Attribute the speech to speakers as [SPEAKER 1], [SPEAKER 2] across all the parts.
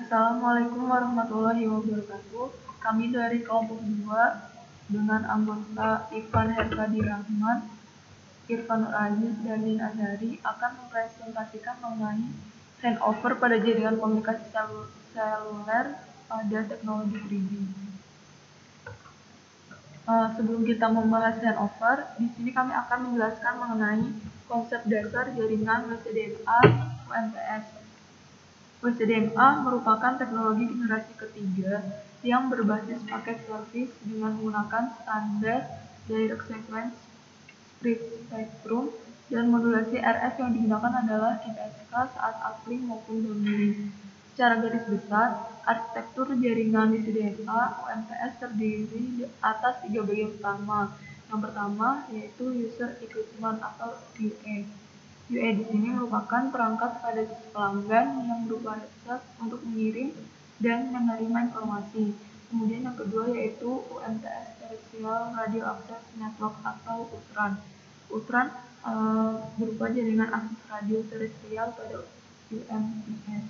[SPEAKER 1] Assalamualaikum warahmatullahi wabarakatuh. Kami dari kelompok 2 dengan anggota Irfan Herkadi Rahman, Irfan Nur Aziz, dan Din Azhari akan mempresentasikan mengenai handover pada jaringan komunikasi seluler pada teknologi 3G. Sebelum kita membahas handover, di sini kami akan menjelaskan mengenai konsep dasar jaringan WCDMA UMTS. WCDMA merupakan teknologi generasi ketiga yang berbasis paket service dengan menggunakan standar direct sequence split spectrum dan modulasi RF yang digunakan adalah QPSK saat uplink maupun downlink. Secara garis besar, arsitektur jaringan WCDMA UMTS terdiri atas 3 bagian utama. Yang pertama yaitu user equipment atau UE. UE di sini merupakan perangkat pada pelanggan yang berupa headset untuk mengirim dan menerima informasi. Kemudian yang kedua yaitu UMTS Terrestrial Radio Access Network atau UTRAN. UTRAN berupa jaringan akses radio terestrial pada UMTS.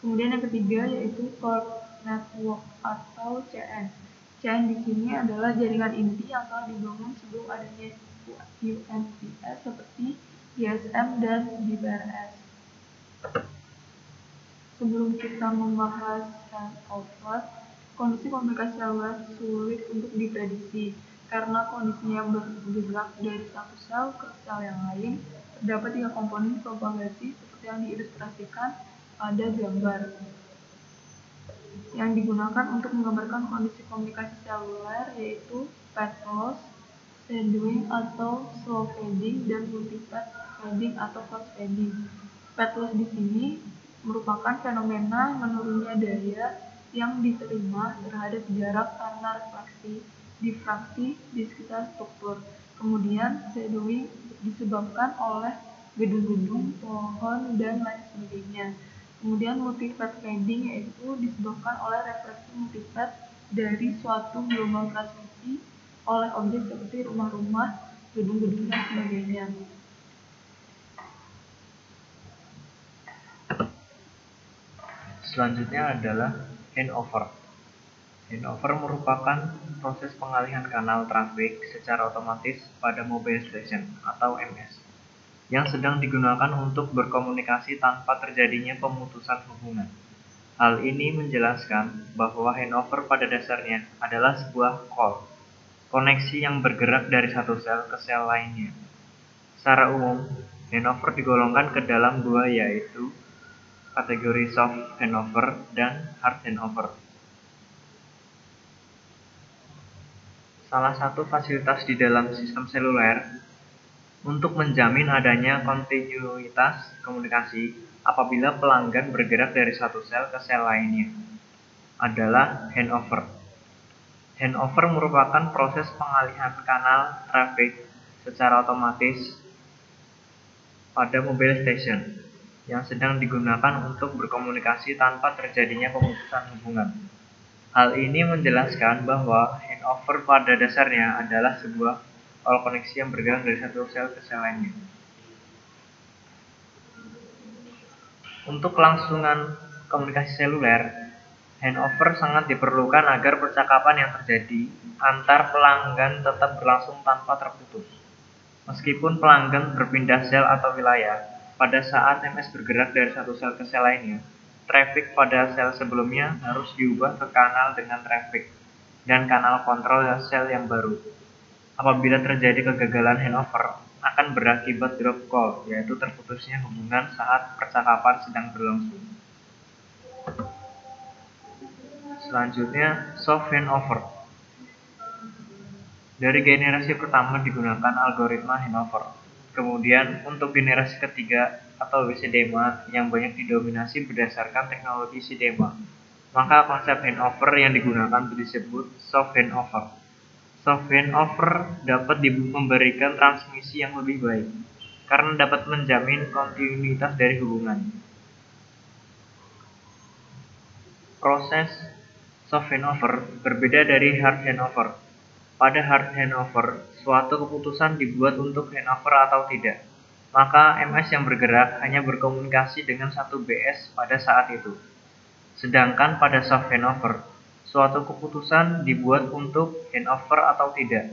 [SPEAKER 1] Kemudian yang ketiga yaitu Core Network atau CN. CN di sini adalah jaringan inti yang telah dibangun sebelum adanya UMTS seperti GSM dan GPRS. Sebelum kita membahas handover, kondisi komunikasi seluler sulit untuk diprediksi karena kondisinya bergerak dari satu sel ke sel yang lain. Terdapat 3 komponen propagasi seperti yang diilustrasikan pada gambar yang digunakan untuk menggambarkan kondisi komunikasi seluler, yaitu path loss, shadowing atau slow fading, dan multipath fading atau fast fading. Path loss di sini merupakan fenomena menurunnya daya yang diterima terhadap jarak karena refraksi, difraksi di sekitar struktur. Kemudian shadowing disebabkan oleh gedung-gedung, pohon, dan lain sebagainya. Kemudian multipath fading yaitu disebabkan oleh refraksi multipath dari suatu gelombang transmisi oleh objek seperti rumah-rumah, gedung-gedung, dan sebagainya.
[SPEAKER 2] Selanjutnya adalah handover. Handover merupakan proses pengalihan kanal trafik secara otomatis pada mobile station atau MS yang sedang digunakan untuk berkomunikasi tanpa terjadinya pemutusan hubungan. Hal ini menjelaskan bahwa handover pada dasarnya adalah sebuah koneksi yang bergerak dari satu sel ke sel lainnya. Secara umum, handover digolongkan ke dalam 2 yaitu kategori soft handover dan hard handover. Salah satu fasilitas di dalam sistem seluler untuk menjamin adanya kontinuitas komunikasi apabila pelanggan bergerak dari satu sel ke sel lainnya adalah handover. Handover merupakan proses pengalihan kanal trafik secara otomatis pada mobile station yang sedang digunakan untuk berkomunikasi tanpa terjadinya pemutusan hubungan. Hal ini menjelaskan bahwa handover pada dasarnya adalah sebuah koneksi yang bergerak dari satu sel ke sel lainnya. Untuk kelangsungan komunikasi seluler, handover sangat diperlukan agar percakapan yang terjadi antar pelanggan tetap berlangsung tanpa terputus. Meskipun pelanggan berpindah sel atau wilayah, pada saat MS bergerak dari satu sel ke sel lainnya, trafik pada sel sebelumnya harus diubah ke kanal dengan trafik dan kanal kontrol sel yang baru. Apabila terjadi kegagalan handover, akan berakibat drop call, yaitu terputusnya hubungan saat percakapan sedang berlangsung. Selanjutnya, soft handover. Dari generasi pertama digunakan algoritma handover. Kemudian, untuk generasi ketiga atau WCDMA yang banyak didominasi berdasarkan teknologi CDMA, maka konsep handover yang digunakan disebut soft handover. Soft handover dapat memberikan transmisi yang lebih baik karena dapat menjamin kontinuitas dari hubungan. Proses soft handover berbeda dari hard handover. Pada hard handover, suatu keputusan dibuat untuk handover atau tidak. Maka MS yang bergerak hanya berkomunikasi dengan satu BS pada saat itu. Sedangkan pada soft handover, suatu keputusan dibuat untuk handover atau tidak,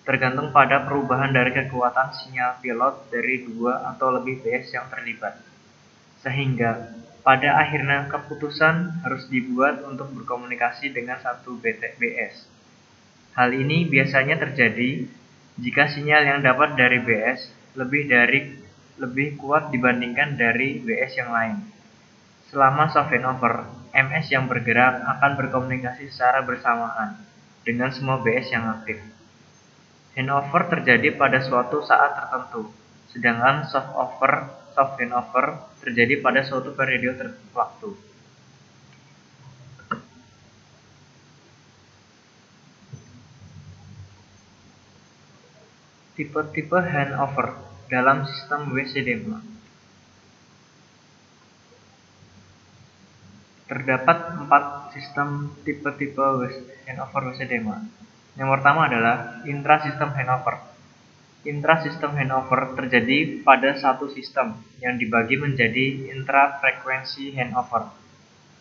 [SPEAKER 2] tergantung pada perubahan dari kekuatan sinyal pilot dari 2 atau lebih BS yang terlibat. Sehingga pada akhirnya keputusan harus dibuat untuk berkomunikasi dengan satu BS. Hal ini biasanya terjadi jika sinyal yang dapat dari BS lebih kuat dibandingkan dari BS yang lain. Selama soft handover, MS yang bergerak akan berkomunikasi secara bersamaan dengan semua BS yang aktif. Handover terjadi pada suatu saat tertentu, sedangkan soft handover terjadi pada suatu periode waktu. Tipe-tipe handover dalam sistem WCDMA. Terdapat 4 sistem tipe-tipe handover WCDMA. Yang pertama adalah intra-system handover. Intra-system handover terjadi pada satu sistem yang dibagi menjadi intra-frekuensi handover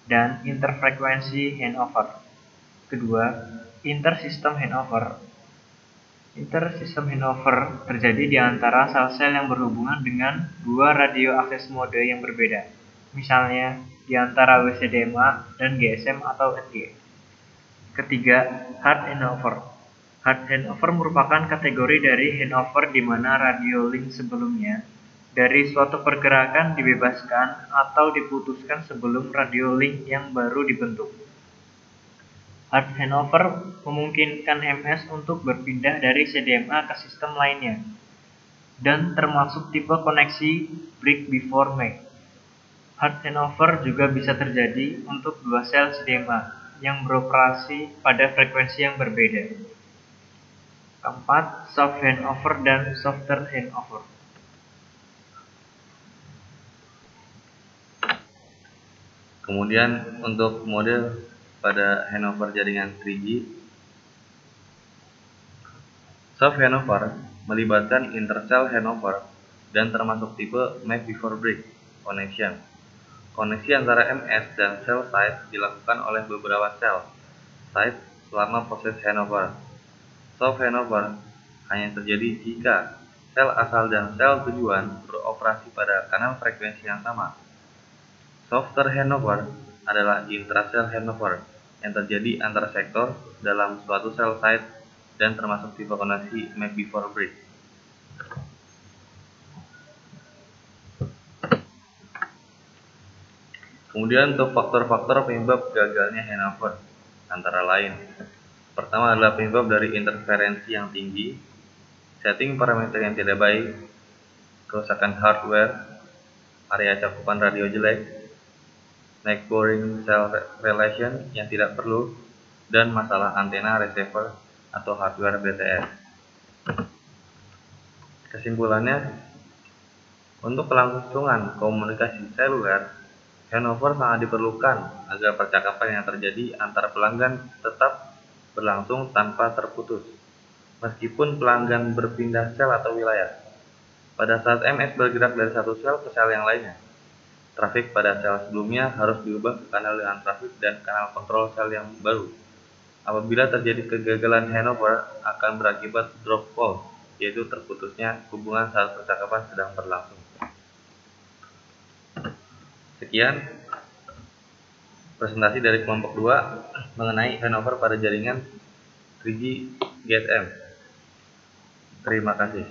[SPEAKER 2] dan interfrekuensi handover. Kedua, inter-system handover. Inter-system handover terjadi di antara sel-sel yang berhubungan dengan 2 radio akses mode yang berbeda. Misalnya, di antara WCDMA dan GSM atau SG. Ketiga, hard handover. Hard handover merupakan kategori dari handover di mana radio link sebelumnya dari suatu pergerakan dibebaskan atau diputuskan sebelum radio link yang baru dibentuk. Hard handover memungkinkan MS untuk berpindah dari CDMA ke sistem lainnya dan termasuk tipe koneksi break before make. Hard handover juga bisa terjadi untuk 2 sel CDMA yang beroperasi pada frekuensi yang berbeda. Keempat, soft handover dan softer handover.
[SPEAKER 3] Kemudian untuk mode pada handover jaringan 3G, soft handover melibatkan intercell handover dan termasuk tipe make before break connection. Koneksi antara MS dan sel site dilakukan oleh beberapa sel site selama proses handover. Soft handover hanya terjadi jika sel asal dan sel tujuan beroperasi pada kanal frekuensi yang sama. Softer handover adalah intracell handover yang terjadi antar sektor dalam suatu sel site dan termasuk tipe koneksi make before break. Kemudian untuk faktor-faktor penyebab gagalnya handover, antara lain, pertama adalah penyebab dari interferensi yang tinggi, setting parameter yang tidak baik, kerusakan hardware, area cakupan radio jelek, neck boring cell relation yang tidak perlu, dan masalah antena receiver atau hardware BTS. Kesimpulannya, untuk kelangsungan komunikasi seluler, handover sangat diperlukan agar percakapan yang terjadi antar pelanggan tetap berlangsung tanpa terputus, meskipun pelanggan berpindah sel atau wilayah. Pada saat MS bergerak dari satu sel ke sel yang lainnya, trafik pada sel sebelumnya harus diubah ke kanal dengan trafik dan kanal kontrol sel yang baru. Apabila terjadi kegagalan handover, akan berakibat drop fault, yaitu terputusnya hubungan saat percakapan sedang berlangsung. Sekian presentasi dari kelompok 2 mengenai handover pada jaringan 3G GSM. Terima kasih.